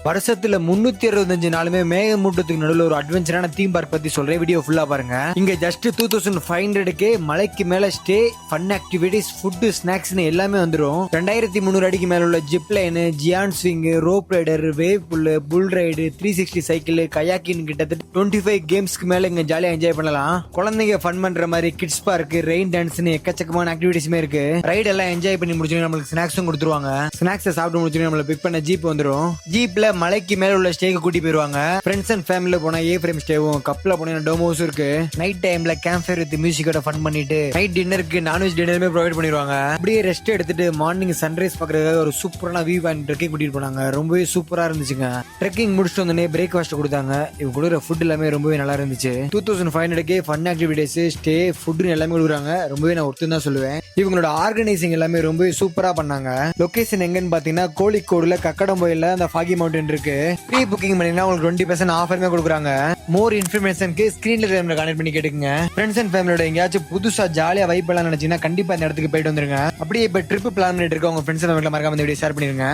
வருஷத்துல 365 நாளுமே மேகமூட்டத்துக்கு நடுவில் ஒரு அட்வென்ச்சரான தீம் பார்க் பத்தி சொல்றேன். வீடியோ ஃபுல்லா பாருங்க. இங்க ஜஸ்ட் 2500 மலைக்கு மேல stay, fun activities, food, snacks எல்லாமே வந்துடும். 2300 அடிக்கு மேல உள்ள zip line, giant swing, rope rider, wave pool, bull ride, 360 cycle, கயாக்கின் கிட்டத்தட்ட 25 கேம்ஸ்க்கு மேல இங்க ஜாலியா என்ஜாய் பண்ணலாம். குழந்தைங்க ஃபன் பண்ற மாதிரி கிட்ஸ் பார்க், ரெயின் டான்ஸ்னு எக்கச்சக்கமான ஆக்டிவிட்டிஸ்மே இருக்கு. ரைட் எல்லாம் என்ஜாய் பண்ணி முடிச்சு நம்மளுக்கு ஸ்நாக்ஸும் கொடுத்துருவாங்க. ஸ்நாக்ஸ் சாப்பிட்டு முடிச்சு நம்மள பிக் பண்ண ஜீப் வந்துடும். ஜீப்ல மலைக்கு மேல உள்ள ஸ்டேக்கு கூட்டி போயிருவாங்க. ஃப்ரெண்ட்ஸ் அண்ட் ஃபேமிலில போனா ஏ ஃப்ரேம் ஸ்டேவும், கப்ல போனா டோம் ஹவுஸ் இருக்கு. நைட் டைம்ல கேம்ப் ஃபயர் வித் மியூசிக்கோட ஃபன் பண்ணிட்டு நைட் டின்னருக்கு நான்வெஜ் டின்னருமே ப்ரொவைட் பண்ணிடுவாங்க. அப்படியே ரெஸ்ட் எடுத்துட்டு மார்னிங் சன்ரைஸ் பாக்குறதுக்காக ஒரு சூப்பரான வியூ பாயிண்ட் ட்ரெக்கிங் கூட்டிட்டு போனாங்க. ரொம்பவே சூப்பரா இருந்துச்சுங்க. ட்ரெக்கிங் முடிச்சுட்டு வந்தோடனே பிரேக்ஃபாஸ்ட் கொடுத்தாங்க. இவங்க கொடுக்குற ஃபுட் எல்லாமே ரொம்பவே நல்லா இருந்துச்சு. 2500 ஃபன் ஆக்டிவிட்டிஸ், ஸ்டே, ஃபுட் எல்லாமே கொடுக்குறாங்க. ரொம்பவே நான் ஒருத்தன் தான் சொல்லுவேன். இவங்களோட ஆர்கனைசிங் எல்லாமே ரொம்பவே சூப்பரா பண்ணாங்க. லொகேஷன் எங்கன்னு பாத்தீங்கன்னா கோழிக்கோடுல கக்கடம்போயில அந்த ஃபாகி மவுண்டன் இருக்கு. ப்ரீ புக்கிங் பண்ணீங்கன்னா உங்களுக்கு 20% ஆஃபருமே கொடுக்குறாங்க. மோர் இன்ஃபர்மேஷனுக்கு ஸ்கிரீன்ல கனெக்ட் பண்ணி கேட்டுக்கங்க. ஃப்ரெண்ட்ஸ் அண்ட் ஃபேமிலியோட எங்கேயாச்சும் புதுசா ஜாலியா வைப் எல்லாம் நினைச்சீங்கன்னா கண்டிப்பா இந்த இடத்துக்கு போயிட்டு வந்துருங்க. அப்படியே இப்ப ட்ரிப் பிளான் பண்ணிட்டு இருக்க உங்க ஃப்ரெண்ட்ஸ் மறக்காம இந்த வீடியோ ஷேர் பண்ணிருங்க.